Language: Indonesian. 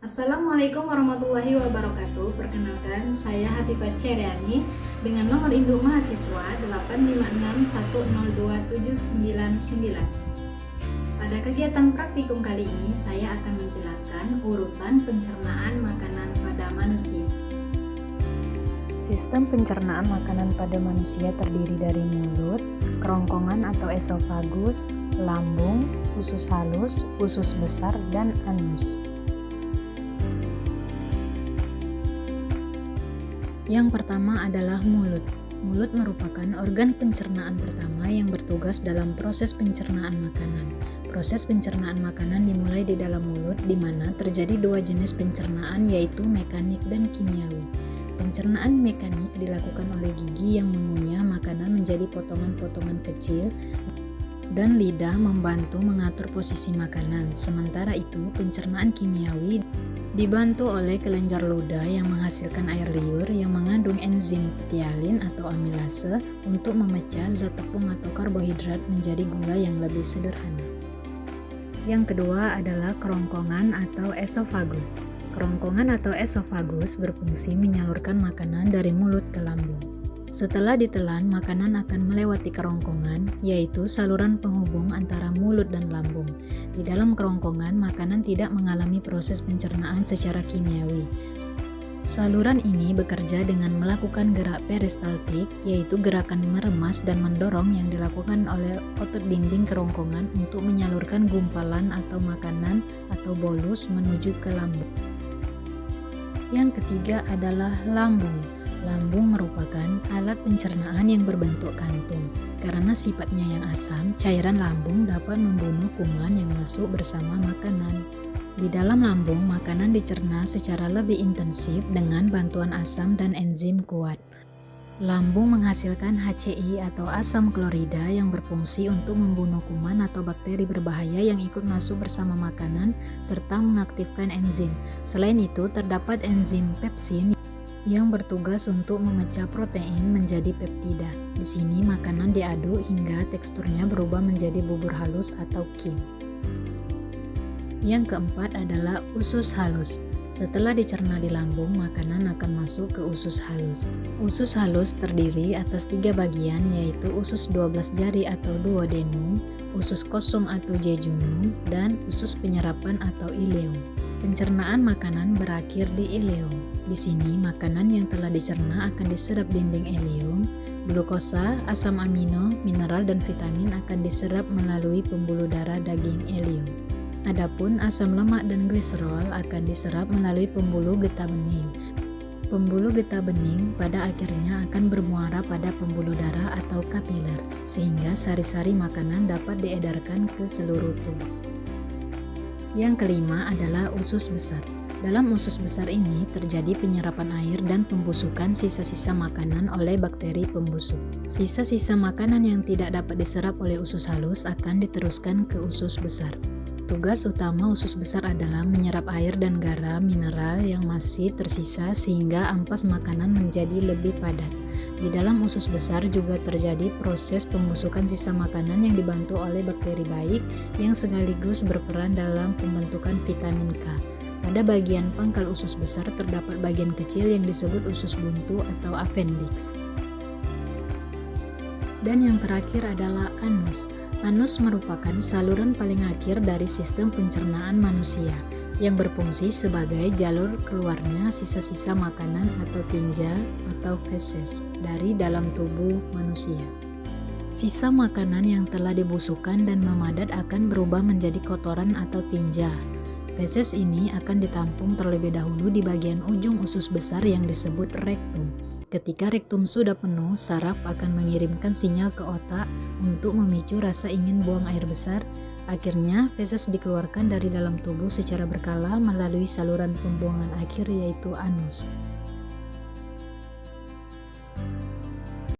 Assalamualaikum warahmatullahi wabarakatuh. Perkenalkan, saya Hatipah Ceryani dengan nomor induk mahasiswa 856102799. Pada kegiatan praktikum kali ini, saya akan menjelaskan urutan pencernaan makanan pada manusia. Sistem pencernaan makanan pada manusia terdiri dari mulut, kerongkongan atau esofagus, lambung, usus halus, usus besar, dan anus. Yang pertama adalah mulut. Mulut merupakan organ pencernaan pertama yang bertugas dalam proses pencernaan makanan. Proses pencernaan makanan dimulai di dalam mulut, di mana terjadi dua jenis pencernaan, yaitu mekanik dan kimiawi. Pencernaan mekanik dilakukan oleh gigi yang mengunyah makanan menjadi potongan-potongan kecil dan lidah membantu mengatur posisi makanan. Sementara itu, pencernaan kimiawi dibantu oleh kelenjar ludah yang menghasilkan air liur yang mengandung enzim ptialin atau amilase untuk memecah zat tepung atau karbohidrat menjadi gula yang lebih sederhana. Yang kedua adalah kerongkongan atau esofagus. Kerongkongan atau esofagus berfungsi menyalurkan makanan dari mulut ke lambung. Setelah ditelan, makanan akan melewati kerongkongan, yaitu saluran penghubung antara mulut dan lambung. Di dalam kerongkongan, makanan tidak mengalami proses pencernaan secara kimiawi. Saluran ini bekerja dengan melakukan gerak peristaltik, yaitu gerakan meremas dan mendorong yang dilakukan oleh otot dinding kerongkongan untuk menyalurkan gumpalan atau makanan atau bolus menuju ke lambung. Yang ketiga adalah lambung. Lambung merupakan alat pencernaan yang berbentuk kantung. Karena sifatnya yang asam, cairan lambung dapat membunuh kuman yang masuk bersama makanan. Di dalam lambung, makanan dicerna secara lebih intensif dengan bantuan asam dan enzim kuat. Lambung menghasilkan HCI atau asam klorida yang berfungsi untuk membunuh kuman atau bakteri berbahaya yang ikut masuk bersama makanan serta mengaktifkan enzim. Selain itu, terdapat enzim pepsin yang bertugas untuk memecah protein menjadi peptida. Di sini makanan diaduk hingga teksturnya berubah menjadi bubur halus atau kim. Yang keempat adalah usus halus. Setelah dicerna di lambung, makanan akan masuk ke usus halus. Usus halus terdiri atas 3 bagian, yaitu usus 12 jari atau duodenum, usus kosong atau jejunum, dan usus penyerapan atau ileum. Pencernaan makanan berakhir di ileum. Di sini, makanan yang telah dicerna akan diserap dinding ileum. Glukosa, asam amino, mineral, dan vitamin akan diserap melalui pembuluh darah daging ileum. Adapun asam lemak dan gliserol akan diserap melalui pembuluh getah bening. Pembuluh getah bening pada akhirnya akan bermuara pada pembuluh darah atau kapiler, sehingga sari-sari makanan dapat diedarkan ke seluruh tubuh. Yang kelima adalah usus besar. Dalam usus besar ini terjadi penyerapan air dan pembusukan sisa-sisa makanan oleh bakteri pembusuk. Sisa-sisa makanan yang tidak dapat diserap oleh usus halus akan diteruskan ke usus besar. Tugas utama usus besar adalah menyerap air dan garam mineral yang masih tersisa sehingga ampas makanan menjadi lebih padat. Di dalam usus besar juga terjadi proses pembusukan sisa makanan yang dibantu oleh bakteri baik yang sekaligus berperan dalam pembentukan vitamin K. Pada bagian pangkal usus besar terdapat bagian kecil yang disebut usus buntu atau appendix. Dan yang terakhir adalah anus. Anus merupakan saluran paling akhir dari sistem pencernaan manusia yang berfungsi sebagai jalur keluarnya sisa-sisa makanan atau tinja atau feses dari dalam tubuh manusia. Sisa makanan yang telah dibusukkan dan memadat akan berubah menjadi kotoran atau tinja. Feses ini akan ditampung terlebih dahulu di bagian ujung usus besar yang disebut rektum. Ketika rektum sudah penuh, saraf akan mengirimkan sinyal ke otak untuk memicu rasa ingin buang air besar. Akhirnya, feses dikeluarkan dari dalam tubuh secara berkala melalui saluran pembuangan akhir yaitu anus.